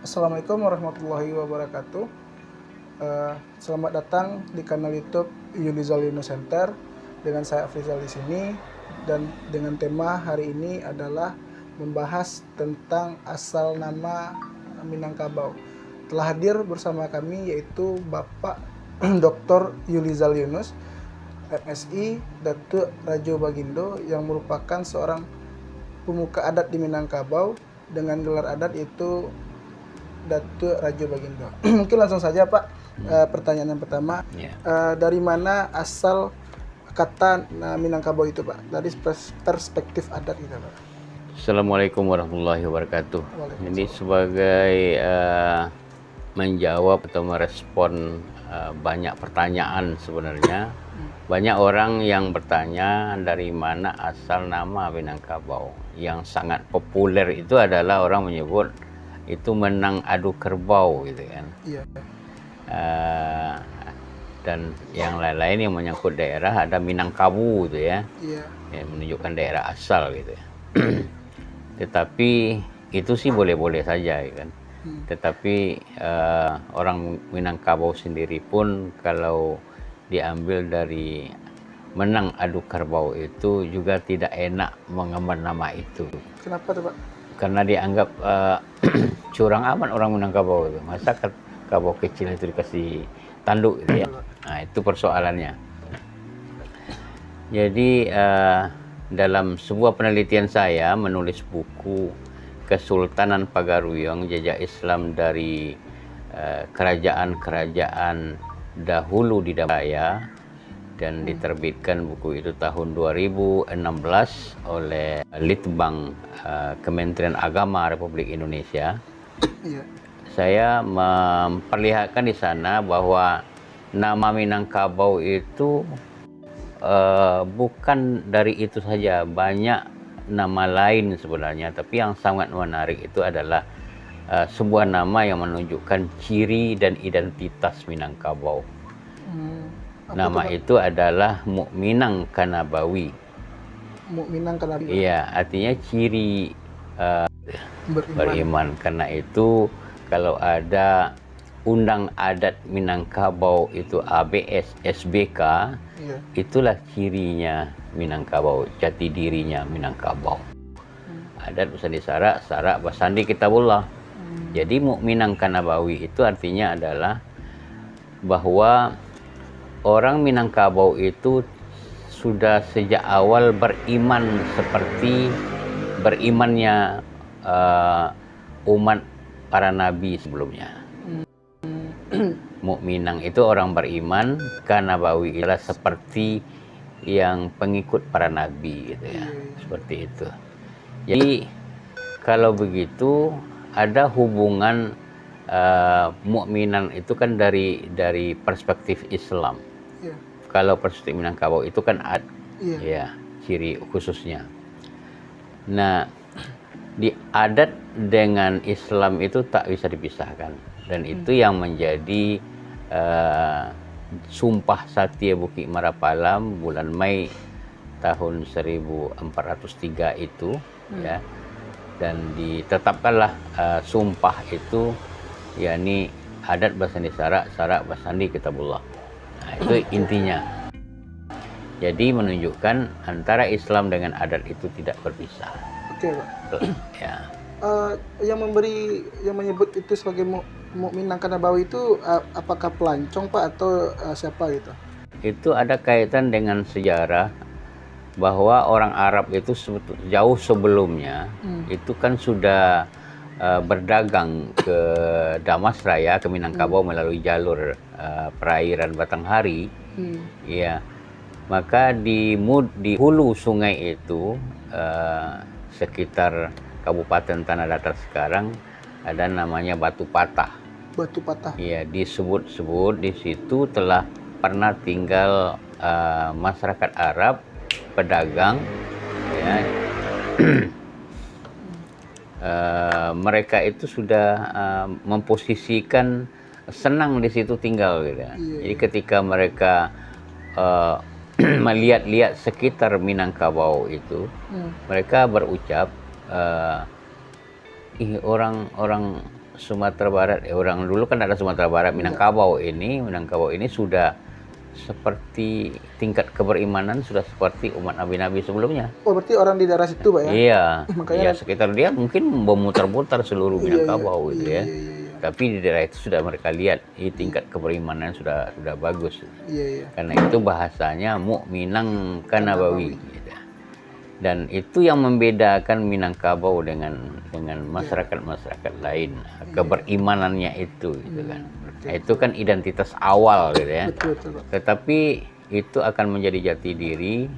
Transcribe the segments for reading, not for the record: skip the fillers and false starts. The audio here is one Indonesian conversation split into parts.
Assalamualaikum warahmatullahi wabarakatuh. Selamat datang di kanal YouTube Yulizal Yunus Center dengan saya Afrizal di sini, dan dengan tema hari ini adalah membahas tentang asal nama Minangkabau. Telah hadir bersama kami yaitu Bapak Dr. Yulizal Yunus, MSI, Datuk Rajo Bagindo, yang merupakan seorang pemuka adat di Minangkabau dengan gelar adat yaitu Datuk Rajo Bagindo. Mungkin langsung saja Pak, pertanyaan yang pertama, dari mana asal kata Minangkabau itu Pak? Dari perspektif adat kita Pak. Assalamualaikum warahmatullahi wabarakatuh. Jadi sebagai menjawab atau merespon banyak pertanyaan sebenarnya, banyak orang yang bertanya dari mana asal nama Minangkabau. Yang sangat populer itu adalah orang menyebut itu menang adu kerbau gitu kan. Iya. Dan yang lain-lain yang menyangkut daerah ada Minangkabu gitu ya. Iya. Yang menunjukkan daerah asal gitu ya. Tetapi itu sih boleh-boleh saja ya kan. Tetapi orang Minangkabau sendiri pun kalau diambil dari menang adu kerbau itu juga tidak enak mengemban nama itu. Kenapa tuh Pak? Karena dianggap curang amat orang Minangkabau itu. Masa kabau kecil itu dikasih tanduk gitu ya. Nah, itu persoalannya. Jadi dalam sebuah penelitian saya menulis buku Kesultanan Pagaruyung Jejak Islam dari kerajaan-kerajaan dahulu di Damasraya, dan diterbitkan buku itu tahun 2016 oleh Litbang Kementerian Agama Republik Indonesia. Iya. Saya memperlihatkan di sana bahwa nama Minangkabau itu bukan dari itu saja, banyak nama lain sebenarnya, tapi yang sangat menarik itu adalah sebuah nama yang menunjukkan ciri dan identitas Minangkabau. Nama itu adalah Mukminang Kanabawi. Mukminang Kanabawi. Iya, artinya ciri beriman. Karena itu kalau ada undang adat Minangkabau itu ABS SBK, iya, itulah cirinya Minangkabau, jati dirinya Minangkabau. Adat Basandi Sarak, Sarak Basandi Kitabullah. Jadi Mukminang Kanabawi itu artinya adalah bahwa orang Minangkabau itu sudah sejak awal beriman seperti berimannya umat para nabi sebelumnya. Mukminang itu orang beriman, Kanabawi adalah seperti yang pengikut para nabi gitu ya. Seperti itu. Jadi kalau begitu ada hubungan Mukminan itu kan dari perspektif Islam. Yeah. Kalau perspektif Minangkabau itu kan ya, ciri khususnya. Nah, di adat dengan Islam itu tak bisa dipisahkan, dan itu yang menjadi Sumpah Satya Bukit Marapalam bulan Mei tahun 1403 itu ya, dan ditetapkanlah sumpah itu, yakni adat Basandi Sarak, Sarak Basandi Kitabullah. Nah, itu intinya. Jadi menunjukkan antara Islam dengan adat itu tidak berpisah. Oke Pak. Ya. Yang menyebut itu sebagai Mukminang Kanabawi itu apakah pelancong Pak atau siapa gitu? Itu ada kaitan dengan sejarah bahwa orang Arab itu jauh sebelumnya itu kan sudah berdagang ke Damasraya, ke Minangkabau melalui jalur perairan Batanghari. Ya, maka di hulu sungai itu sekitar Kabupaten Tanah Datar sekarang ada namanya Batu Patah. Batu Patah. Iya, disebut-sebut di situ telah pernah tinggal masyarakat Arab, pedagang, ya. Mereka itu sudah memposisikan senang di situ tinggal gitu. Yeah. Jadi ketika mereka melihat-lihat sekitar Minangkabau itu, mereka berucap, orang Sumatera Barat, orang dulu kan ada Sumatera Barat, Minangkabau ini sudah seperti tingkat keberimanan sudah seperti umat nabi-nabi sebelumnya. Oh, berarti orang di daerah situ, Pak ya? Iya, Makanya ya sekitar dia mungkin memutar-mutar seluruh Minangkabau gitu ya. Tapi di daerah itu sudah mereka lihat tingkat keberimanan sudah bagus. Karena itu bahasanya Mukminang Kanabawi gitu. Dan itu yang membedakan Minangkabau dengan masyarakat-masyarakat lain, keberimanannya itu gitu kan. Nah, itu kan identitas awal gitu ya. Betul. Tetapi itu akan menjadi jati diri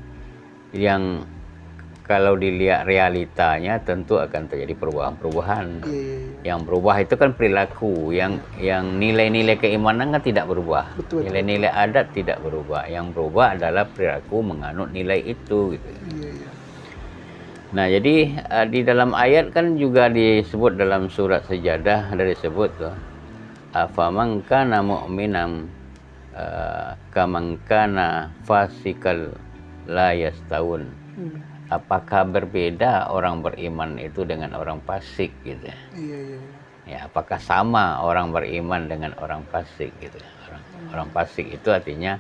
yang kalau dilihat realitanya tentu akan terjadi perubahan-perubahan. Yang berubah itu kan perilaku, yang nilai-nilai keimanan kan tidak berubah. Nilai-nilai adat tidak berubah. Yang berubah adalah perilaku menganut nilai itu gitu. Nah, jadi di dalam ayat kan juga disebut dalam surat Sajadah, ada disebut tuh, afaman kana mu'minan kaman kana fasikal la yastawun. Apakah berbeda orang beriman itu dengan orang fasik gitu? Ya, apakah sama orang beriman dengan orang fasik gitu? Orang fasik itu artinya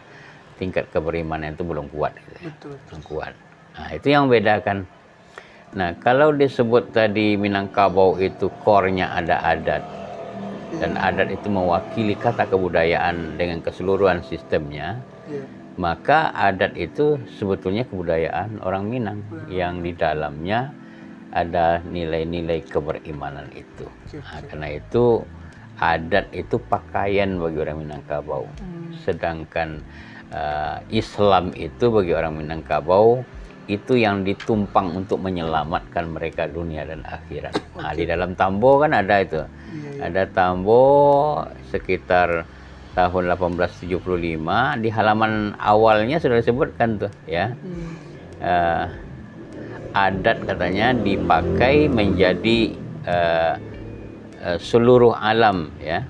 tingkat keberimanan itu belum kuat gitu. Belum kuat. Nah, itu yang membedakan. Nah, kalau disebut tadi Minangkabau itu core-nya ada adat, dan adat itu mewakili kata kebudayaan dengan keseluruhan sistemnya, maka adat itu sebetulnya kebudayaan orang Minang yang di dalamnya ada nilai-nilai keberimanan itu. Nah, karena itu adat itu pakaian bagi orang Minangkabau, sedangkan Islam itu bagi orang Minangkabau itu yang ditumpang untuk menyelamatkan mereka dunia dan akhirat. Nah, di dalam Tambo kan ada itu. Ada Tambo sekitar tahun 1875, di halaman awalnya sudah disebutkan tuh ya. Adat katanya dipakai menjadi seluruh alam ya.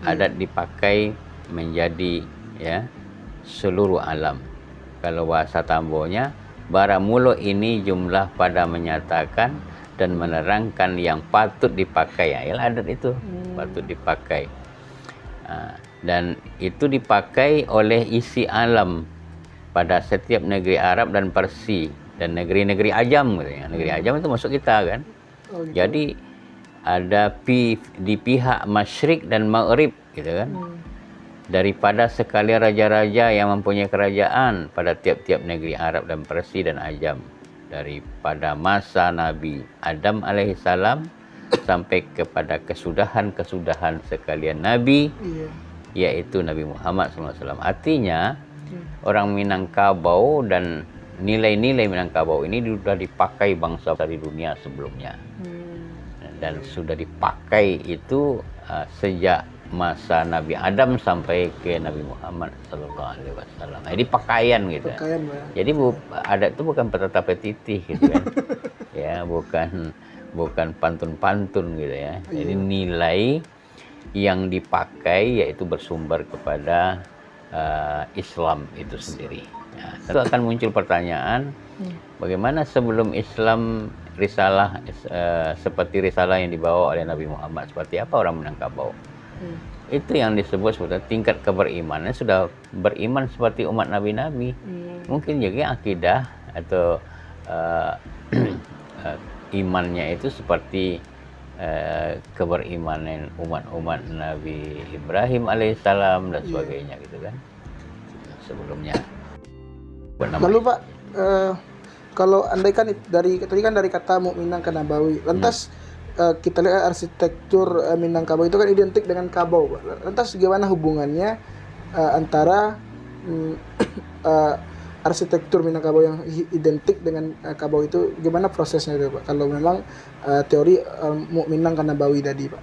Adat dipakai menjadi ya seluruh alam. Kalau bahasa Tambonya, baramulo ini jumlah pada menyatakan dan menerangkan yang patut dipakai. Ya, adat itu patut dipakai. Dan itu dipakai oleh isi alam pada setiap negeri Arab dan Parsi dan negeri-negeri Ajam gitu ya. Negeri Ajam itu masuk kita kan. Jadi ada di pihak Masyrik dan Maghrib gitu kan. Daripada sekalian raja-raja yang mempunyai kerajaan pada tiap-tiap negeri Arab dan Parsi dan Ajam, daripada masa Nabi Adam alaihissalam sampai kepada kesudahan sekalian Nabi, yaitu Nabi Muhammad SAW. Artinya orang Minangkabau dan nilai-nilai Minangkabau ini sudah dipakai bangsa dari dunia sebelumnya, dan sudah dipakai itu sejak masa Nabi Adam sampai ke Nabi Muhammad SAW. Nah, ini pakaian gitu. Jadi adat itu bukan petata petitih gitu kan. Ya, bukan pantun-pantun gitu ya. Jadi nilai yang dipakai yaitu bersumber kepada Islam itu sendiri. Nah, tentu akan muncul pertanyaan, bagaimana sebelum Islam risalah seperti risalah yang dibawa oleh Nabi Muhammad, seperti apa orang Minangkabau? Itu yang disebut sebenarnya tingkat keberimanan, sudah beriman seperti umat nabi-nabi. Mungkin juga akidah atau imannya itu seperti keberimanan umat-umat Nabi Ibrahim alaihissalam dan sebagainya gitu kan sebelumnya. Lalu Pak, kalau andaikan tadi kan dari kata Mukminang Kanabawi, lantas kita lihat arsitektur Minangkabau itu kan identik dengan Kabau, Pak. Lantas gimana hubungannya antara arsitektur Minangkabau yang identik dengan Kabau itu, gimana prosesnya itu Pak? Kalau memang teori Mukminang Kanabawi tadi Pak.